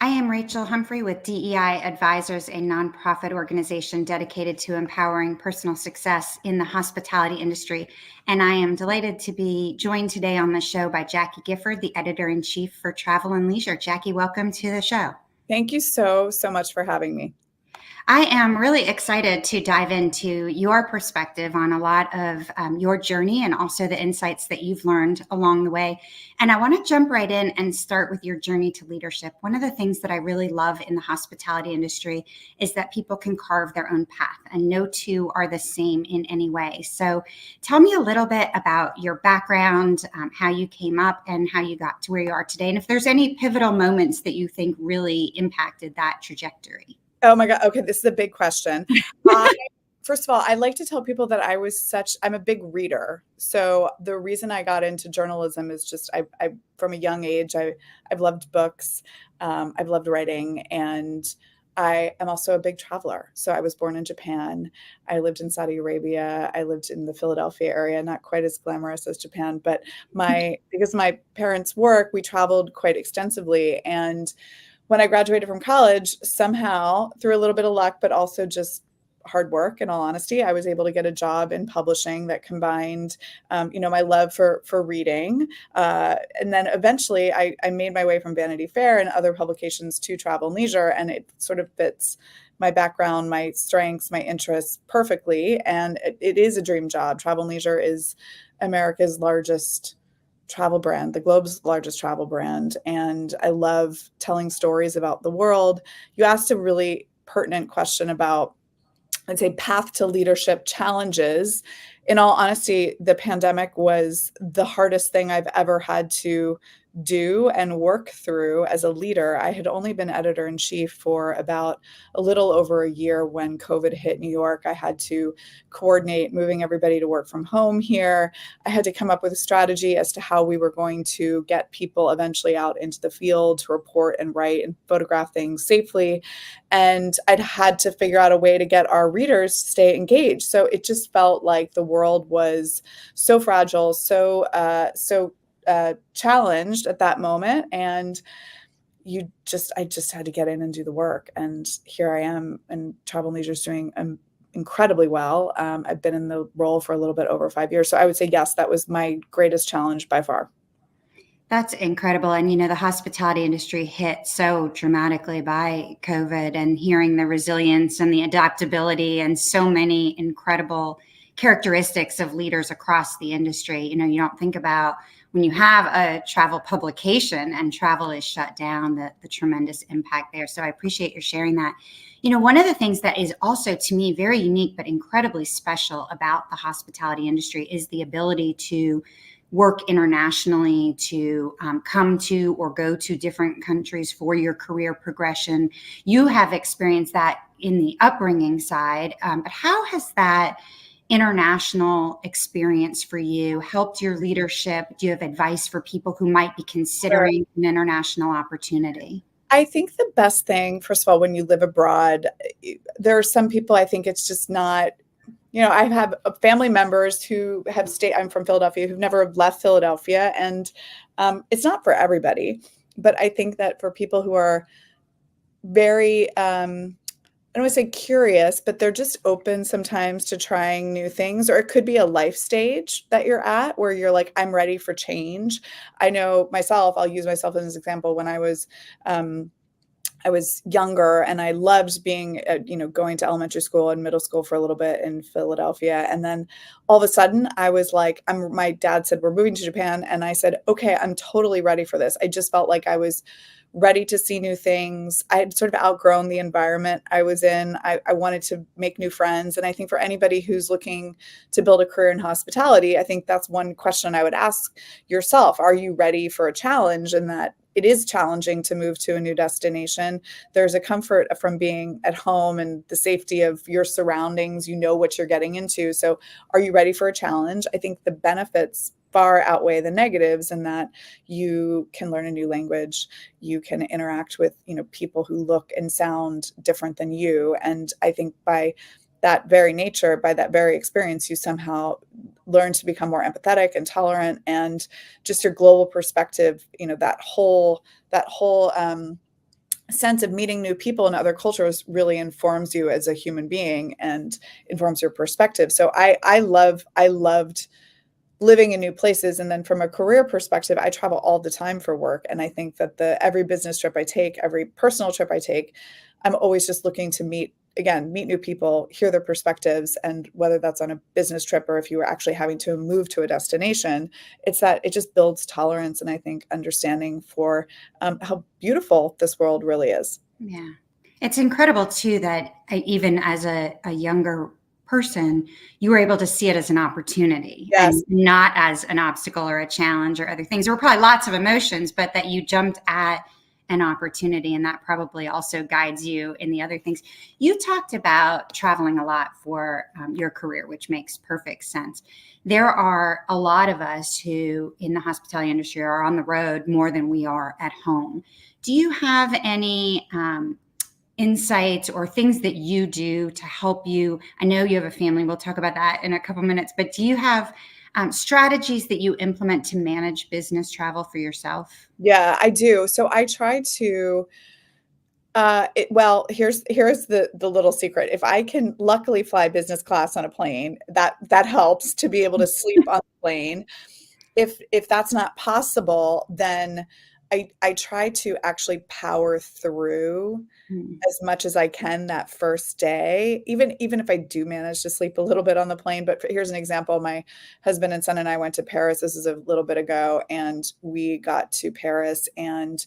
I am Rachel Humphrey with DEI Advisors, a nonprofit organization dedicated to empowering personal success in the hospitality industry. And I am delighted to be joined today on the show by Jacqui Gifford, the editor-in-chief for Travel and Leisure. Jacqui, welcome to the show. Thank you so much for having me. I am really excited to dive into your perspective on a lot of your journey and also the insights that you've learned along the way. And I want to jump right in and start with your journey to leadership. One of the things that I really love in the hospitality industry is that people can carve their own path, and no two are the same in any way. So tell me a little bit about your background, how you came up and how you got to where you are today. And if there's any pivotal moments that you think really impacted that trajectory. Oh my God. Okay. This is a big question. First of all, I like to tell people that I'm a big reader. So the reason I got into journalism is just, I from a young age, I've loved books. I've loved writing, and I am also a big traveler. So I was born in Japan. I lived in Saudi Arabia. I lived in the Philadelphia area, not quite as glamorous as Japan, but because my parents' work, we traveled quite extensively. And when I graduated from college, somehow through a little bit of luck, but also just hard work, in all honesty, I was able to get a job in publishing that combined, my love for reading. And then eventually I made my way from Vanity Fair and other publications to Travel and Leisure. And it sort of fits my background, my strengths, my interests perfectly. And it is a dream job. Travel and Leisure is America's largest travel brand, the globe's largest travel brand. And I love telling stories about the world. You asked a really pertinent question about, I'd say, path to leadership challenges. In all honesty, the pandemic was the hardest thing I've ever had to do and work through as a leader. I had only been editor-in-chief for about a little over a year when COVID hit New York. I had to coordinate moving everybody to work from home here. I had to come up with a strategy as to how we were going to get people eventually out into the field to report and write and photograph things safely. And I'd had to figure out a way to get our readers to stay engaged. So it just felt like the world was so fragile, so challenged at that moment. And I just had to get in and do the work. And here I am, and Travel and Leisure is doing incredibly well. I've been in the role for a little bit over 5 years. So I would say, yes, that was my greatest challenge by far. That's incredible. And, the hospitality industry hit so dramatically by COVID, and hearing the resilience and the adaptability and so many incredible characteristics of leaders across the industry. You don't think about when you have a travel publication and travel is shut down, the tremendous impact there. So I appreciate your sharing that. One of the things that is also, to me, very unique but incredibly special about the hospitality industry is the ability to work internationally, to come to or go to different countries for your career progression. You have experienced that in the upbringing side, but how has that international experience for you helped your leadership? Do you have advice for people who might be considering an international opportunity? I think the best thing, first of all, when you live abroad, there are some people, I think it's just not, I have family members who have stayed, I'm from Philadelphia, who've never left Philadelphia. And it's not for everybody. But I think that for people who are very, I don't want to say curious, but they're just open sometimes to trying new things. Or it could be a life stage that you're at where you're like, I'm ready for change. I know myself, I'll use myself as an example. When I was younger, and I loved being, going to elementary school and middle school for a little bit in Philadelphia. And then all of a sudden I was like, my dad said, we're moving to Japan. And I said, okay, I'm totally ready for this. I just felt like I was ready to see new things. I had sort of outgrown the environment I was in. I wanted to make new friends. And I think for anybody who's looking to build a career in hospitality, I think that's one question I would ask yourself. Are you ready for a challenge? And that it is challenging to move to a new destination. There's a comfort from being at home and the safety of your surroundings. You know what you're getting into. So are you ready for a challenge? I think the benefits far outweigh the negatives, in that you can learn a new language, you can interact with, people who look and sound different than you. And I think by that very nature, by that very experience, you somehow learn to become more empathetic and tolerant, and just your global perspective, that whole sense of meeting new people in other cultures really informs you as a human being and informs your perspective. So I loved living in new places. And then from a career perspective, I travel all the time for work. And I think that every business trip I take, every personal trip I take, I'm always just looking to meet new people, hear their perspectives. And whether that's on a business trip or if you were actually having to move to a destination, it's that it just builds tolerance and I think understanding for how beautiful this world really is. Yeah. It's incredible too that even as a younger person, you were able to see it as an opportunity Yes. and not as an obstacle or a challenge or other things. There were probably lots of emotions, but that you jumped at an opportunity, and that probably also guides you in the other things. You talked about traveling a lot for your career, which makes perfect sense. There are a lot of us who in the hospitality industry are on the road more than we are at home. Do you have any insights or things that you do to help you? I know you have a family. We'll talk about that in a couple minutes, but do you have strategies that you implement to manage business travel for yourself? Yeah, I do. So I try to well, here's the little secret. If I can luckily fly business class on a plane, that helps to be able to sleep on the plane. If that's not possible, then I try to actually power through Mm. as much as I can that first day, even if I do manage to sleep a little bit on the plane. But here's an example. My husband and son and I went to Paris. This is a little bit ago, and we got to Paris and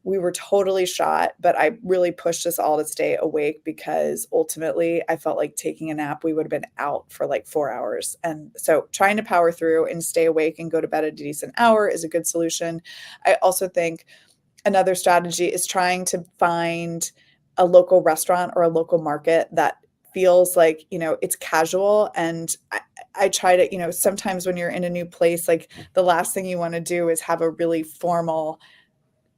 we were totally shot, but I really pushed us all to stay awake because ultimately I felt like taking a nap, we would have been out for like 4 hours. And so trying to power through and stay awake and go to bed at a decent hour is a good solution. I also think another strategy is trying to find a local restaurant or a local market that feels like, it's casual. And I try to, sometimes when you're in a new place, like the last thing you want to do is have a really formal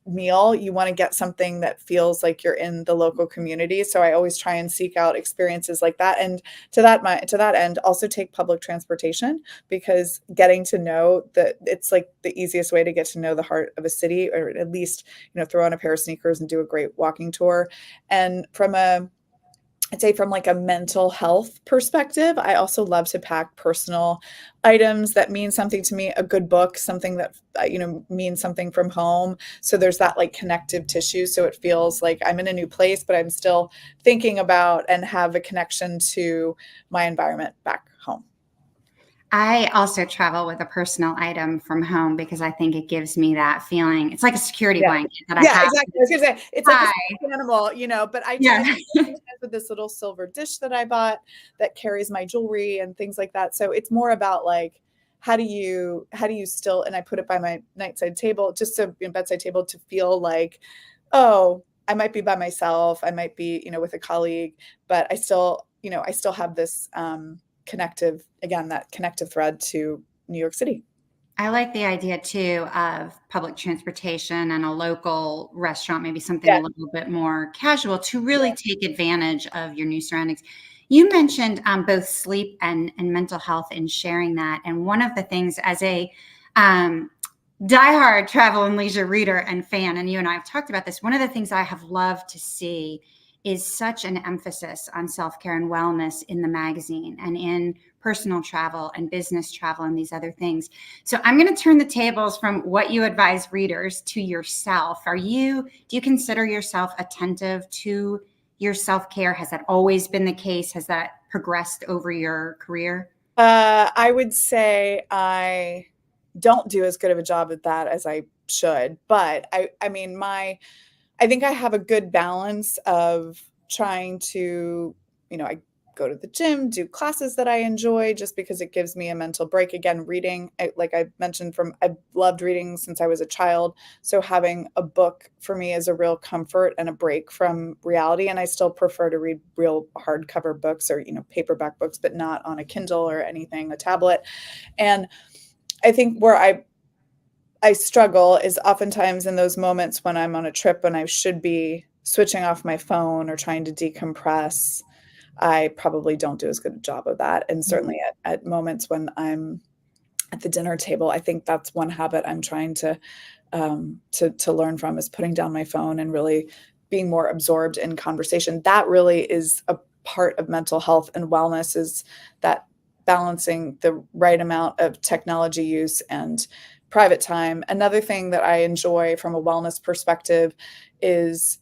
meal. You want to get something that feels like you're in the local community. So I always try and seek out experiences like that. And to that end, also take public transportation, because getting to know it's like the easiest way to get to know the heart of a city, or at least, throw on a pair of sneakers and do a great walking tour. And I'd say from like a mental health perspective, I also love to pack personal items that mean something to me, a good book, something that, means something from home. So there's that like connective tissue. So it feels like I'm in a new place, but I'm still thinking about and have a connection to my environment back home. I also travel with a personal item from home because I think it gives me that feeling. It's like a security Yeah. blanket that I Yeah, have. exactly. I was gonna say, it's like a Hi. stuffed animal, but I Yeah. with this little silver dish that I bought that carries my jewelry and things like that. So it's more about like, how do you still, and I put it by my nightside table, just so bedside table, to feel like, oh, I might be by myself, I might be, with a colleague, but I still have this that connective thread to New York City. I like the idea too of public transportation and a local restaurant, maybe something a Yeah. little bit more casual to really take advantage of your new surroundings. You mentioned both sleep and mental health in sharing that. And one of the things as a um, diehard travel and leisure reader and fan, and you and I have talked about this, one of the things I have loved to see is such an emphasis on self-care and wellness in the magazine and in personal travel and business travel and these other things. So I'm going to turn the tables from what you advise readers to yourself. Do you consider yourself attentive to your self-care? Has that always been the case? Has that progressed over your career? I would say I don't do as good of a job at that as I should, but I mean, I think I have a good balance of trying to, I go to the gym, do classes that I enjoy just because it gives me a mental break. Again, reading, like I mentioned, I've loved reading since I was a child. So having a book for me is a real comfort and a break from reality. And I still prefer to read real hardcover books or, paperback books, but not on a Kindle or anything, a tablet. And I think where I struggle is oftentimes in those moments when I'm on a trip when I should be switching off my phone or trying to decompress. I probably don't do as good a job of that. And certainly at moments when I'm at the dinner table, I think that's one habit I'm trying to learn from, is putting down my phone and really being more absorbed in conversation. That really is a part of mental health and wellness, is that balancing the right amount of technology use and private time. Another thing that I enjoy from a wellness perspective is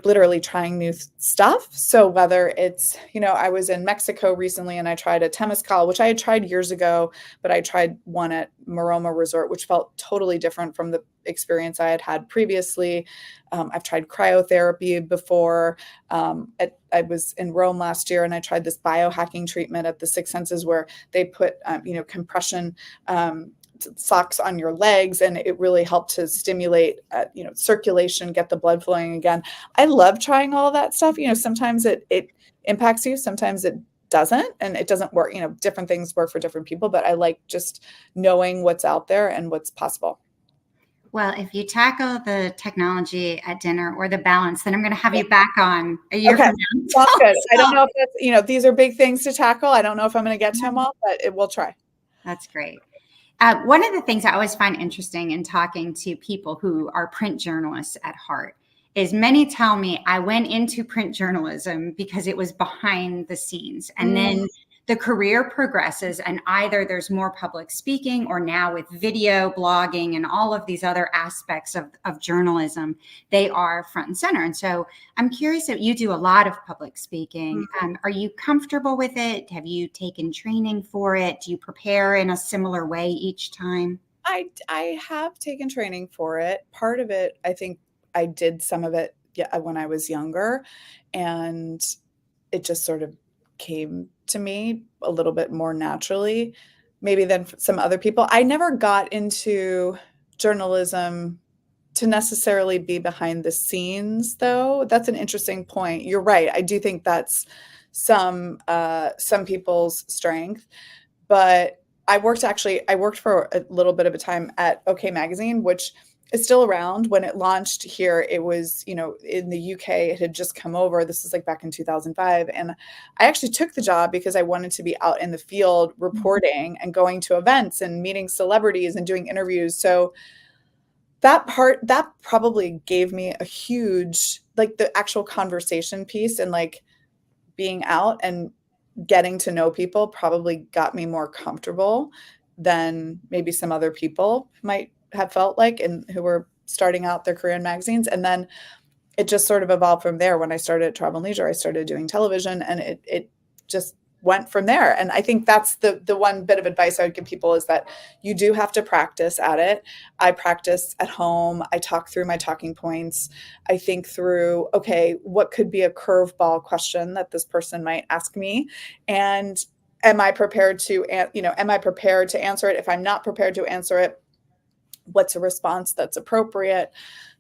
literally trying new stuff. So whether it's, I was in Mexico recently and I tried a temazcal, which I had tried years ago, but I tried one at Maroma Resort, which felt totally different from the experience I had had previously. I've tried cryotherapy before. I was in Rome last year and I tried this biohacking treatment at the Six Senses where they put, compression socks on your legs, and it really helped to stimulate circulation, get the blood flowing again. I love trying all of that stuff. Sometimes it impacts you, sometimes it doesn't, and it doesn't work. Different things work for different people, but I like just knowing what's out there and what's possible. Well, if you tackle the technology at dinner or the balance, then I'm going to have you back on a year from now. That's good. I don't know if that's, these are big things to tackle. I don't know if I'm going to get to them all, but we'll try. That's great. One of the things I always find interesting in talking to people who are print journalists at heart is many tell me I went into print journalism because it was behind the scenes. And then the career progresses and either there's more public speaking, or now with video blogging and all of these other aspects of journalism, they are front and center. And so I'm curious if you do a lot of public speaking. Are you comfortable with it? Have you taken training for it? Do you prepare in a similar way each time? I have taken training for it. Part of it, I think I did some of it when I was younger, and it just sort of came to me a little bit more naturally, maybe than some other people. I never got into journalism to necessarily be behind the scenes, though. That's an interesting point. You're right. I do think that's some people's strength, but I worked for a little bit of a time at OK Magazine, which is still around. When it launched here, it was, in the UK, it had just come over. This was like back in 2005. And I actually took the job because I wanted to be out in the field reporting and going to events and meeting celebrities and doing interviews. So that probably gave me a huge, the actual conversation piece, and being out and getting to know people probably got me more comfortable than maybe some other people might have felt like, and who were starting out their career in magazines. And then it just sort of evolved from there. When I started at Travel and Leisure, I started doing television, and it just went from there. And I think that's the one bit of advice I would give people, is that you do have to practice at it. I practice at home. I talk through my talking points. I think through, okay, what could be a curveball question that this person might ask me? And am I prepared to answer it? If I'm not prepared to answer it, what's a response that's appropriate?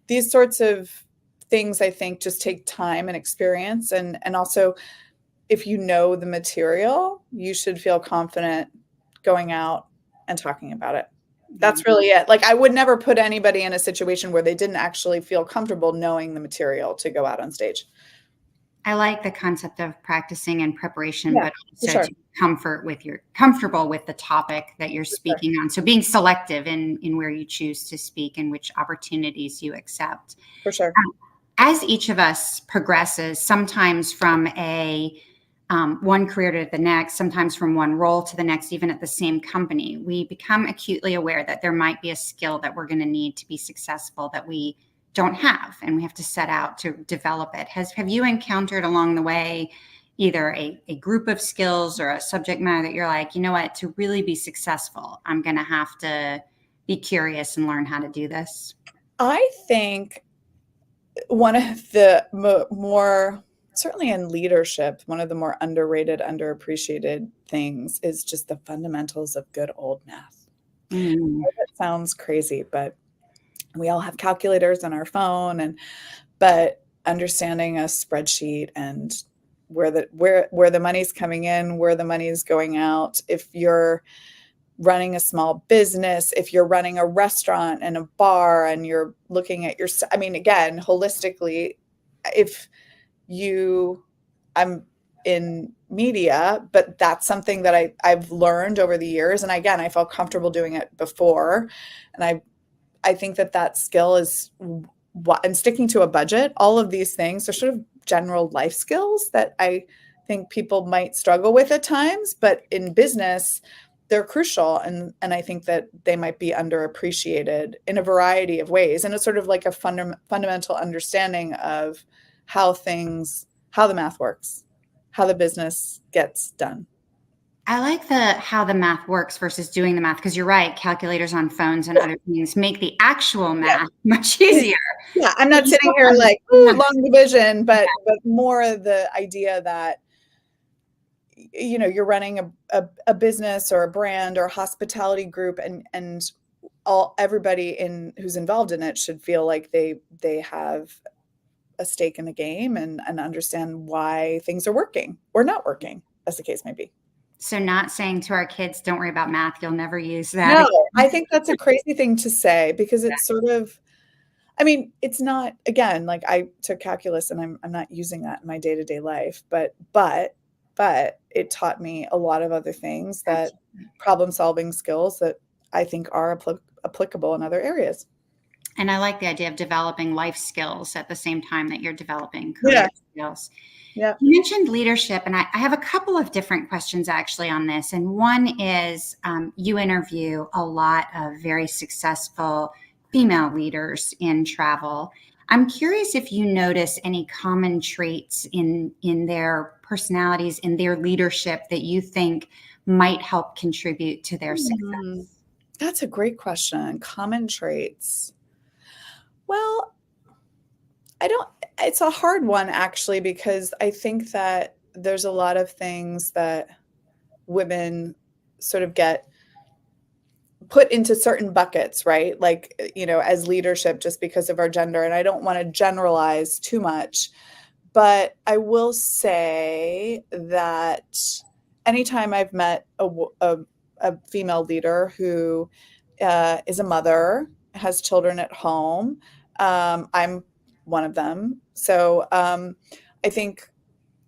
These sorts of things, I think, just take time and experience. And also, if you know the material, you should feel confident going out and talking about it. That's really it. I would never put anybody in a situation where they didn't actually feel comfortable knowing the material to go out on stage. I like the concept of practicing and preparation, but also sure. to comfortable with the topic that you're speaking on. So being selective in where you choose to speak and which opportunities you accept. For sure. As each of us progresses, sometimes from one career to the next, sometimes from one role to the next, even at the same company, we become acutely aware that there might be a skill that we're going to need to be successful that we don't have, and we have to set out to develop it. Have you encountered along the way either a group of skills or a subject matter that you're like, you know what, to really be successful, I'm going to have to be curious and learn how to do this? I think one of the more, certainly in leadership, one of the more underrated, underappreciated things is just the fundamentals of good old math. That sounds crazy, but we all have calculators on our phone, but understanding a spreadsheet and where the money's coming in, where the money is going out. If you're running a small business, if you're running a restaurant and a bar, and you're looking at again, holistically, I'm in media, but that's something that I've learned over the years. And again, I felt comfortable doing it before. And I think that skill is and sticking to a budget, all of these things are sort of general life skills that I think people might struggle with at times, but in business, they're crucial. And I think that they might be underappreciated in a variety of ways. And it's sort of like a fundamental understanding of how the math works, how the business gets done. I like how the math works versus doing the math, because you're right, calculators on phones and other things make the actual math much easier. Yeah, I'm not sitting here like, ooh, long division, but more the idea that, you know, you're running a business or a brand or a hospitality group, and everybody who's involved in it should feel like they have a stake in the game and understand why things are working or not working, as the case may be. So not saying to our kids, don't worry about math, you'll never use that. No, I think that's a crazy thing to say, because it's sort of, I mean, it's not, again, like I took calculus and I'm not using that in my day-to-day life, but it taught me a lot of other things, that problem solving skills that I think are applicable in other areas. And I like the idea of developing life skills at the same time that you're developing career skills. Yeah. You mentioned leadership, and I have a couple of different questions actually on this. And one is, you interview a lot of very successful female leaders in travel. I'm curious if you notice any common traits in their personalities, in their leadership, that you think might help contribute to their success. That's a great question. Common traits. Well, it's a hard one actually, because I think that there's a lot of things that women sort of get put into certain buckets, right? Like, you know, as leadership, just because of our gender. And I don't want to generalize too much, but I will say that anytime I've met a female leader who is a mother, has children at home, I'm one of them. So I think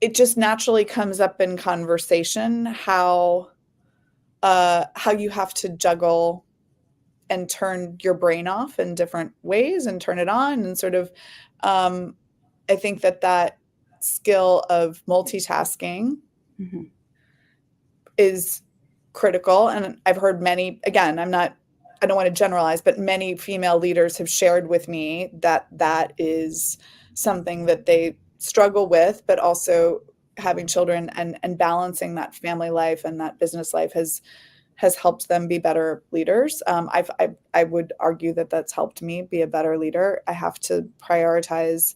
it just naturally comes up in conversation how you have to juggle and turn your brain off in different ways and turn it on, and sort of I think that skill of multitasking is critical. And I've heard many, again, I don't want to generalize, but many female leaders have shared with me that is something that they struggle with, but also having children and balancing that family life and that business life has helped them be better leaders. I would argue that that's helped me be a better leader. I have to prioritize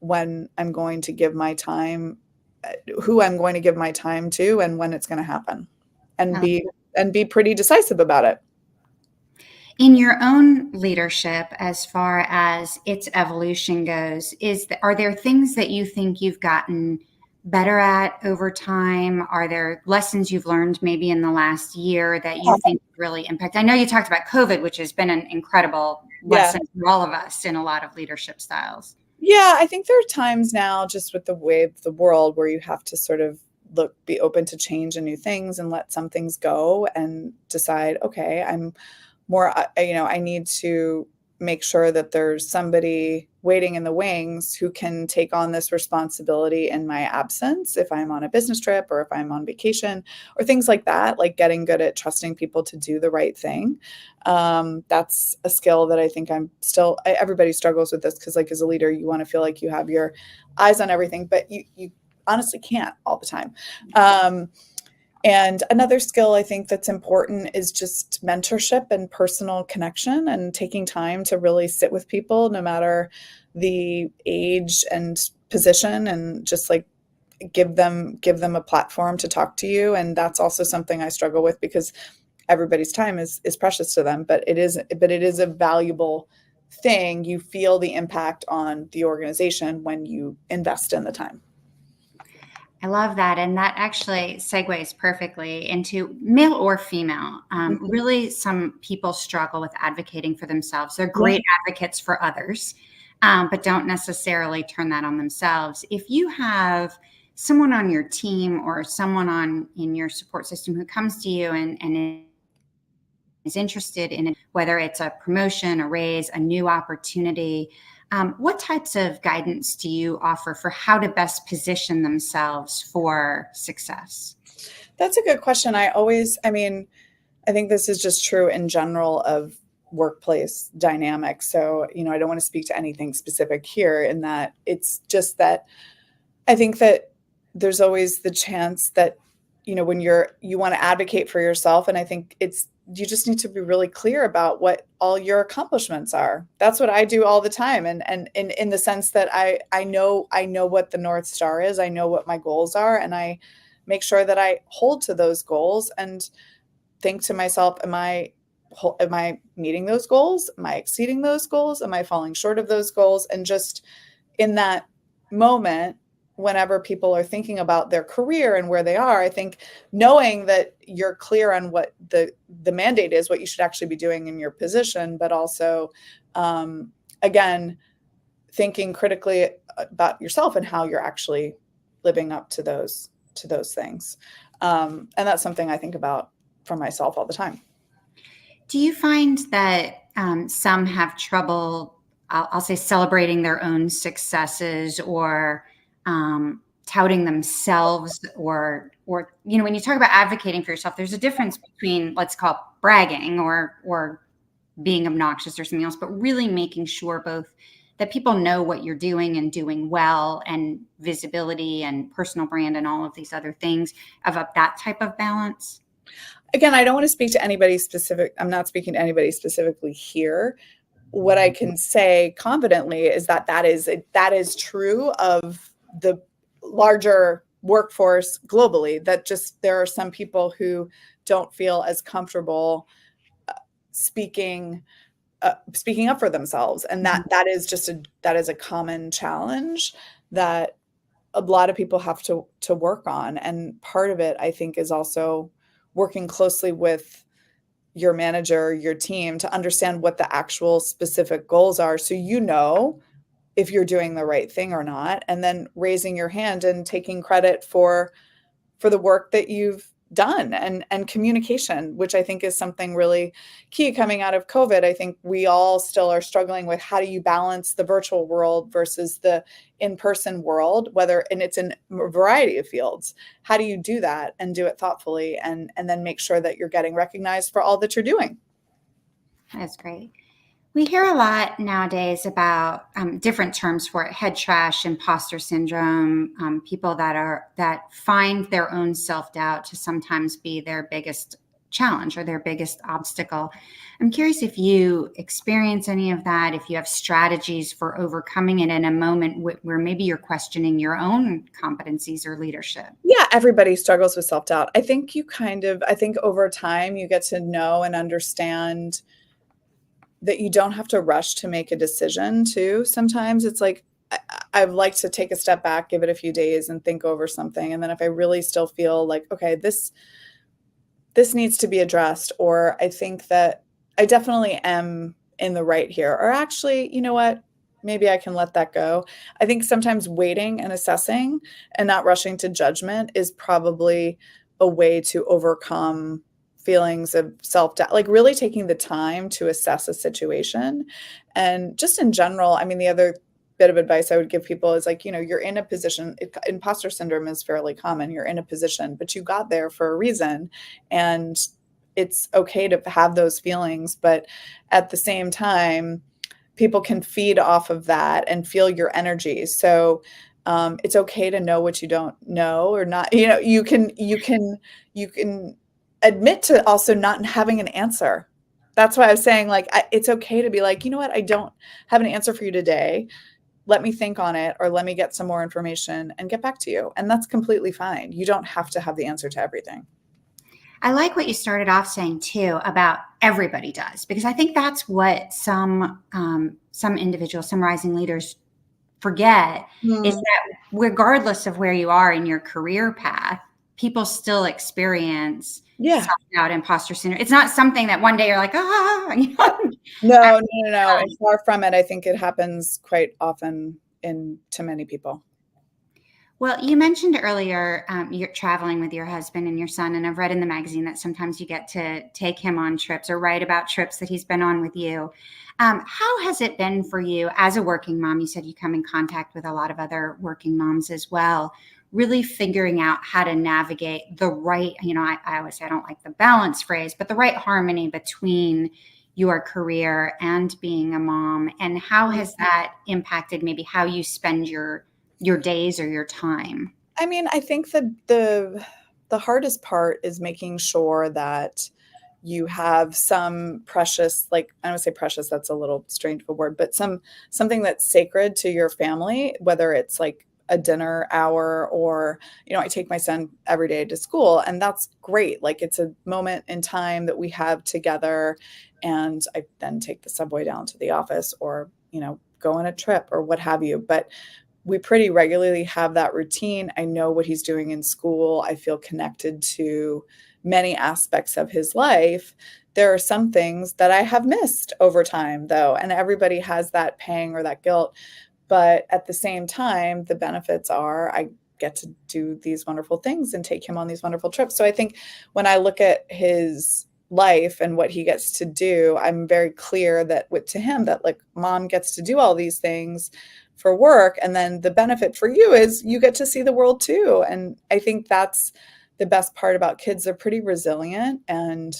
when I'm going to give my time, who I'm going to give my time to, and when it's going to happen, and be pretty decisive about it. In your own leadership, as far as its evolution goes, are there things that you think you've gotten better at over time? Are there lessons you've learned maybe in the last year that you think really impact? I know you talked about COVID, which has been an incredible lesson for all of us in a lot of leadership styles. Yeah, I think there are times now, just with the way of the world, where you have to sort of be open to change and new things, and let some things go and decide, okay, I'm more, I need to make sure that there's somebody waiting in the wings who can take on this responsibility in my absence, if I'm on a business trip or if I'm on vacation or things like that, like getting good at trusting people to do the right thing. That's a skill that I think everybody struggles with this, because like as a leader, you want to feel like you have your eyes on everything, but you honestly can't all the time. And another skill I think that's important is just mentorship and personal connection, and taking time to really sit with people, no matter the age and position, and just like give them a platform to talk to you. And that's also something I struggle with, because everybody's time is precious to them, but it is a valuable thing. You feel the impact on the organization when you invest in the time. I love that. And that actually segues perfectly into male or female. Really, some people struggle with advocating for themselves. They're great advocates for others, but don't necessarily turn that on themselves. If you have someone on your team or someone in your support system who comes to you and is interested in whether it's a promotion, a raise, a new opportunity, What types of guidance do you offer for how to best position themselves for success? That's a good question. I think this is just true in general of workplace dynamics. So, I don't want to speak to anything specific here in that it's just that I think that there's always the chance that, when you want to advocate for yourself. And I think you just need to be really clear about what all your accomplishments are. That's what I do all the time. And in the sense that I know what the North Star is. I know what my goals are, and I make sure that I hold to those goals and think to myself, am I meeting those goals? Am I exceeding those goals? Am I falling short of those goals? And just in that moment, whenever people are thinking about their career and where they are, I think knowing that you're clear on what the mandate is, what you should actually be doing in your position, but also, again, thinking critically about yourself and how you're actually living up to those things. And that's something I think about for myself all the time. Do you find that some have trouble, I'll say, celebrating their own successes or touting themselves, or when you talk about advocating for yourself, there's a difference between, let's call it, bragging or being obnoxious or something else, but really making sure both that people know what you're doing and doing well, and visibility and personal brand and all of these other things, of that type of balance? Again, I don't want to speak to anybody specific. I'm not speaking to anybody specifically here. What I can say confidently is that is true of the larger workforce globally, that just there are some people who don't feel as comfortable speaking up for themselves. And that is a common challenge that a lot of people have to work on. And part of it, I think, is also working closely with your manager, your team, to understand what the actual specific goals are, so if you're doing the right thing or not, and then raising your hand and taking credit for the work that you've done, and communication, which I think is something really key coming out of COVID. I think we all still are struggling with, how do you balance the virtual world versus the in-person world, and it's in a variety of fields. How do you do that and do it thoughtfully, and then make sure that you're getting recognized for all that you're doing? That's great. We hear a lot nowadays about different terms for it: head trash, imposter syndrome, people that find their own self-doubt to sometimes be their biggest challenge or their biggest obstacle. I'm curious if you experience any of that, if you have strategies for overcoming it in a moment where maybe you're questioning your own competencies or leadership. Yeah, everybody struggles with self-doubt. I think over time you get to know and understand that you don't have to rush to make a decision too. Sometimes it's like, I like to take a step back, give it a few days and think over something. And then if I really still feel like, okay, this needs to be addressed, or I think that I definitely am in the right here, or actually, you know what, maybe I can let that go. I think sometimes waiting and assessing and not rushing to judgment is probably a way to overcome feelings of self-doubt, like really taking the time to assess a situation. And just in general, I mean, the other bit of advice I would give people is, like, you're in a position, imposter syndrome is fairly common. You're in a position, but you got there for a reason, and it's okay to have those feelings. But at the same time, people can feed off of that and feel your energy. So it's okay to know what you don't know, or not. You can admit to also not having an answer. That's why I was saying, like, it's okay to be like, you know what, I don't have an answer for you today. Let me think on it, or let me get some more information and get back to you. And that's completely fine. You don't have to have the answer to everything. I like what you started off saying too, about everybody does, because I think that's what some individuals, some rising leaders forget, is that regardless of where you are in your career path, people still experience self-doubt, imposter syndrome. It's not something that one day you're like, No. And far from it. I think it happens quite often to many people. Well, you mentioned earlier you're traveling with your husband and your son, and I've read in the magazine that sometimes you get to take him on trips or write about trips that he's been on with you. How has it been for you as a working mom? You said you come in contact with a lot of other working moms as well, really figuring out how to navigate the right, I always say I don't like the balance phrase, but the right harmony between your career and being a mom. And how has that impacted maybe how you spend your days or your time? I mean, I think that the hardest part is making sure that you have some precious, like, I don't say precious, that's a little strange of a word, but something that's sacred to your family, whether it's like a dinner hour or, I take my son every day to school, and that's great. Like, it's a moment in time that we have together, and I then take the subway down to the office or, go on a trip or what have you. But we pretty regularly have that routine. I know what he's doing in school. I feel connected to many aspects of his life. There are some things that I have missed over time, though, and everybody has that pang or that guilt. But at the same time, the benefits are I get to do these wonderful things and take him on these wonderful trips. So I think when I look at his life and what he gets to do, I'm very clear that to him that, like, mom gets to do all these things for work, and then the benefit for you is you get to see the world too. And I think that's the best part about kids. They're pretty resilient, and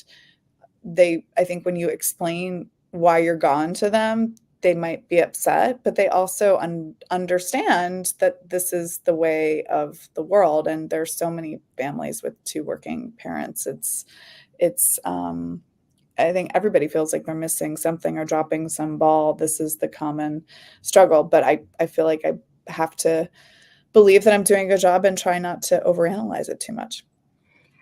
I think when you explain why you're gone to them, they might be upset, but they also understand that this is the way of the world. And there's so many families with two working parents. It's I think everybody feels like they're missing something or dropping some ball. This is the common struggle, but I feel like I have to believe that I'm doing a good job and try not to overanalyze it too much.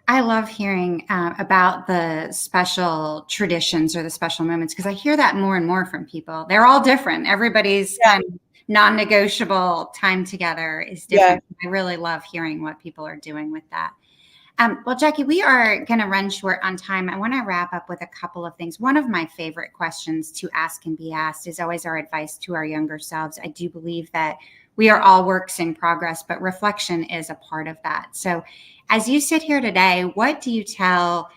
I love hearing about the special traditions or the special moments, because I hear that more and more from people. They're all different. Everybody's kind of non-negotiable time together is different. I really love hearing what people are doing with that. Well, Jacqui, we are going to run short on time. I want to wrap up with a couple of things. One of my favorite questions to ask and be asked is always our advice to our younger selves. I do believe that we are all works in progress, but reflection is a part of that. So as you sit here today, what do you tell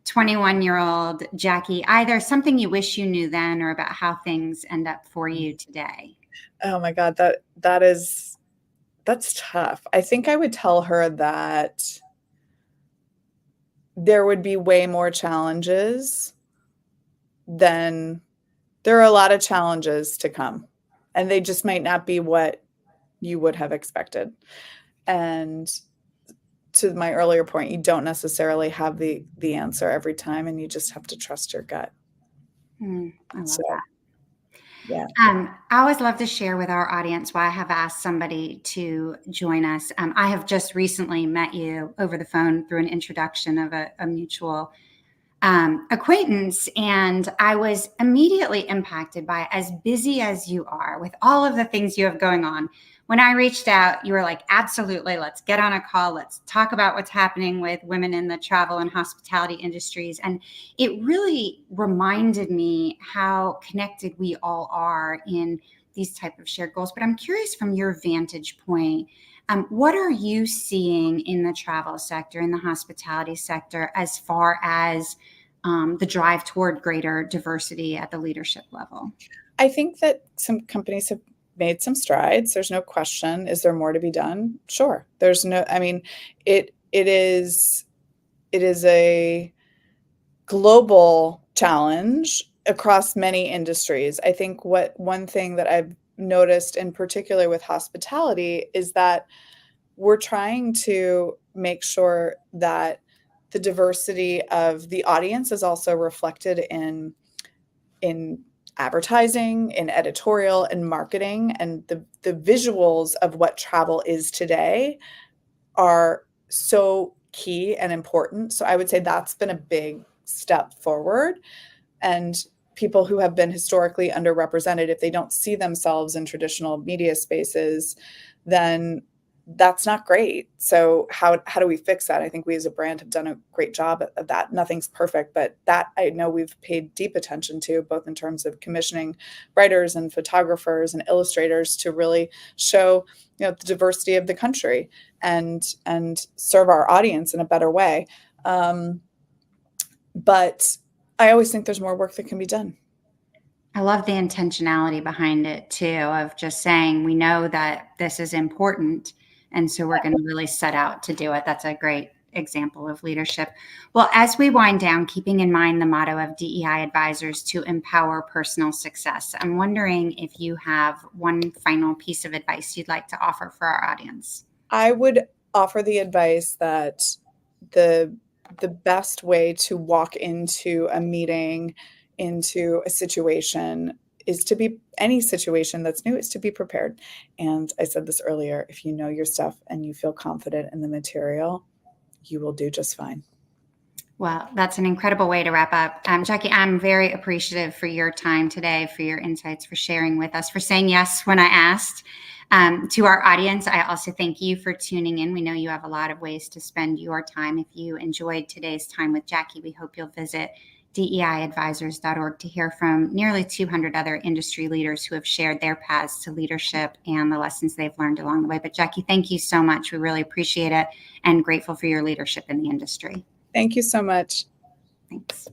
21-year-old Jacqui, either something you wish you knew then or about how things end up for you today? Oh my God, that's tough. I think I would tell her that there would be way more challenges than there are a lot of challenges to come, and they just might not be what you would have expected. And to my earlier point, you don't necessarily have the answer every time, and you just have to trust your gut. I love that. Yeah. I always love to share with our audience why I have asked somebody to join us. I have just recently met you over the phone through an introduction of a mutual acquaintance, and I was immediately impacted by, as busy as you are with all of the things you have going on. When I reached out, you were like, absolutely, let's get on a call. Let's talk about what's happening with women in the travel and hospitality industries. And it really reminded me how connected we all are in these type of shared goals. But I'm curious, from your vantage point, what are you seeing in the travel sector, in the hospitality sector, as far as the drive toward greater diversity at the leadership level? I think that some companies have made some strides. There's no question. Is there more to be done? Sure. I mean, it is a global challenge across many industries. I think one thing that I've noticed in particular with hospitality is that we're trying to make sure that the diversity of the audience is also reflected in advertising, in editorial, and marketing. And the visuals of what travel is today are so key and important. So I would say that's been a big step forward. And people who have been historically underrepresented, if they don't see themselves in traditional media spaces, then that's not great. So how do we fix that? I think we as a brand have done a great job of that. Nothing's perfect, but that I know we've paid deep attention to, both in terms of commissioning writers and photographers and illustrators to really show, the diversity of the country and serve our audience in a better way. But I always think there's more work that can be done. I love the intentionality behind it too, of just saying, we know that this is important. And so we're going to really set out to do it. That's a great example of leadership. Well, as we wind down, keeping in mind the motto of DEI advisors to empower personal success, I'm wondering if you have one final piece of advice you'd like to offer for our audience. I would offer the advice that the best way to walk into a meeting, into a situation, is to be any situation that's new, is to be prepared. And I said this earlier, if you know your stuff and you feel confident in the material, you will do just fine. Well, that's an incredible way to wrap up. Jacqui, I'm very appreciative for your time today, for your insights, for sharing with us, for saying yes when I asked. To our audience, I also thank you for tuning in. We know you have a lot of ways to spend your time. If you enjoyed today's time with Jacqui, we hope you'll visit DEIadvisors.org to hear from nearly 200 other industry leaders who have shared their paths to leadership and the lessons they've learned along the way. But Jacqui, thank you so much. We really appreciate it and grateful for your leadership in the industry. Thank you so much. Thanks.